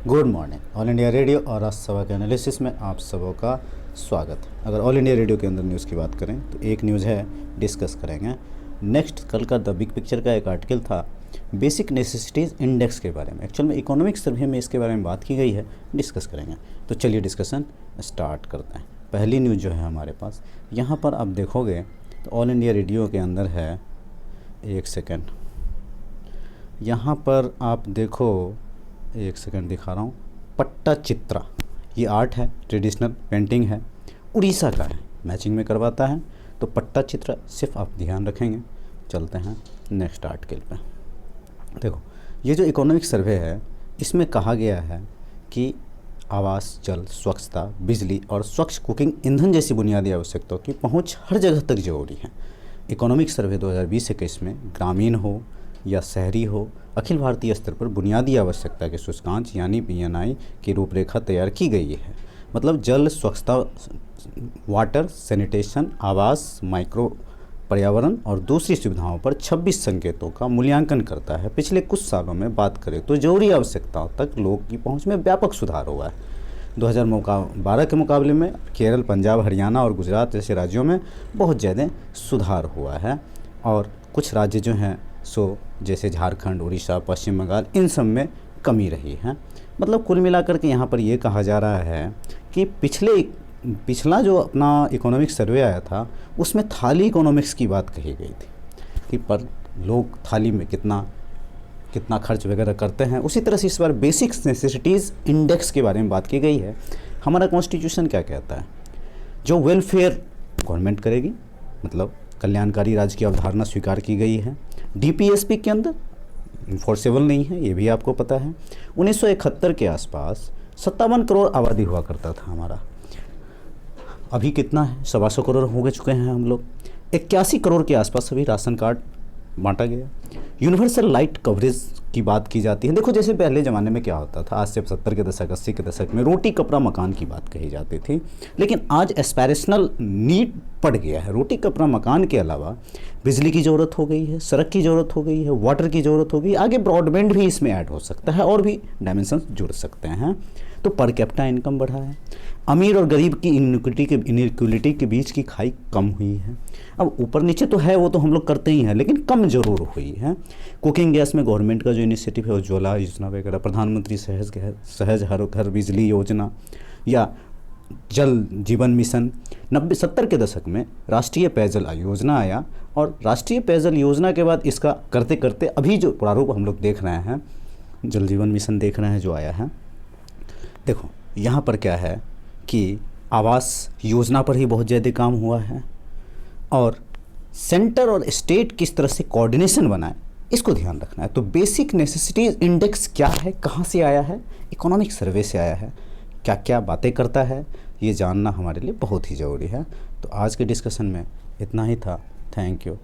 Good morning. All India radio और आज सभा के एनालिसिस में आप सबों का स्वागत। अगर ऑल इंडिया रेडियो के अंदर न्यूज़ की बात करें तो एक न्यूज़ है, डिस्कस करेंगे। नेक्स्ट कल का द बिग पिक्चर का एक आर्टिकल था बेसिक नेसेसिटीज़ इंडेक्स के बारे में। एक्चुअल में इकोनॉमिक सर्वे में इसके बारे में बात की गई है, डिस्कस करेंगे। तो चलिए डिस्कशन स्टार्ट करते हैं। पहली न्यूज़ जो है हमारे पास, यहाँ पर आप देखोगे तो ऑल इंडिया रेडियो के अंदर है, एक सेकेंड, यहाँ पर आप देखो, एक सेकंड दिखा रहा हूँ। पट्टाचित्रा, ये आर्ट है, ट्रेडिशनल पेंटिंग है, उड़ीसा का है, मैचिंग में करवाता है। तो पट्टाचित्रा सिर्फ आप ध्यान रखेंगे। चलते हैं नेक्स्ट आर्टिकल पे। देखो, ये जो इकोनॉमिक सर्वे है इसमें कहा गया है कि आवास, जल, स्वच्छता, बिजली और स्वच्छ कुकिंग ईंधन जैसी बुनियादी आवश्यकताओं की पहुँच हर जगह तक जरूरी है। इकोनॉमिक सर्वे 2020-21 में ग्रामीण हो या शहरी हो, अखिल भारतीय स्तर पर बुनियादी आवश्यकता के सूचकांक यानी BNI की रूपरेखा तैयार की गई है। मतलब जल, स्वच्छता, वाटर, सैनिटेशन, आवास, माइक्रो पर्यावरण और दूसरी सुविधाओं पर 26 संकेतों का मूल्यांकन करता है। पिछले कुछ सालों में बात करें तो जरूरी आवश्यकताओं तक लोग की पहुंच में व्यापक सुधार हुआ है। 2012 के मुकाबले में केरल, पंजाब, हरियाणा और गुजरात जैसे राज्यों में बहुत ज़्यादा सुधार हुआ है। और कुछ राज्य जो हैं सो जैसे झारखंड, उड़ीसा, पश्चिम बंगाल, इन सब में कमी रही है। मतलब कुल मिलाकर के यहाँ पर ये कहा जा रहा है कि पिछला जो अपना इकोनॉमिक सर्वे आया था उसमें थाली इकोनॉमिक्स की बात कही गई थी कि पर लोग थाली में कितना खर्च वगैरह करते हैं। उसी तरह से इस बार बेसिक नेसेसिटीज़ इंडेक्स के बारे में बात की गई है। हमारा कॉन्स्टिट्यूशन क्या कहता है, जो वेलफेयर गवर्नमेंट करेगी, मतलब कल्याणकारी राज्य की अवधारणा स्वीकार की गई है। DPSP के अंदर इन्फोर्सेबल नहीं है, ये भी आपको पता है। 1971 के आसपास 57 करोड़ आबादी हुआ करता था हमारा। अभी कितना है, 125 करोड़ हो गए चुके हैं हम लोग। 81 करोड़ के आसपास अभी राशन कार्ड बांटा गया। यूनिवर्सल लाइट कवरेज की बात की जाती है। देखो, जैसे पहले ज़माने में क्या होता था, आज से 70 के दशक, 80 के दशक में रोटी कपड़ा मकान की बात कही जाती थी, लेकिन आज एस्पायरेशनल नीड पड़ गया है। रोटी कपड़ा मकान के अलावा बिजली की ज़रूरत हो गई है, सड़क की ज़रूरत हो गई है, वाटर की ज़रूरत हो गई, आगे ब्रॉडबैंड भी इसमें ऐड हो सकता है और भी डायमेंशन जुड़ सकते हैं। तो पर कैपिटा इनकम बढ़ा है, अमीर और गरीब की इनइक्वलिटी के बीच की खाई कम हुई है। अब ऊपर नीचे तो है, वो तो हम लोग करते ही हैं, लेकिन कम जरूर हुई है। कुकिंग गैस में गवर्नमेंट का जो इनिशिएटिव है, उज्ज्वला योजना वगैरह, प्रधानमंत्री सहज हर घर बिजली योजना या जल जीवन मिशन, 90-70 के दशक में राष्ट्रीय पेयजल योजना आया। और राष्ट्रीय पेयजल योजना के बाद इसका करते करते अभी जो प्रारूप हम लोग देख रहे हैं, जल जीवन मिशन देख रहे हैं जो आया है। देखो, यहाँ पर क्या है कि आवास योजना पर ही बहुत ज़्यादा काम हुआ है और सेंटर और स्टेट किस तरह से कोऑर्डिनेशन बनाए, इसको ध्यान रखना है। तो बेसिक नेसेसिटीज़ इंडेक्स क्या है, कहाँ से आया है, इकोनॉमिक सर्वे से आया है, क्या क्या बातें करता है, ये जानना हमारे लिए बहुत ही ज़रूरी है। तो आज के डिस्कशन में इतना ही था। Thank you.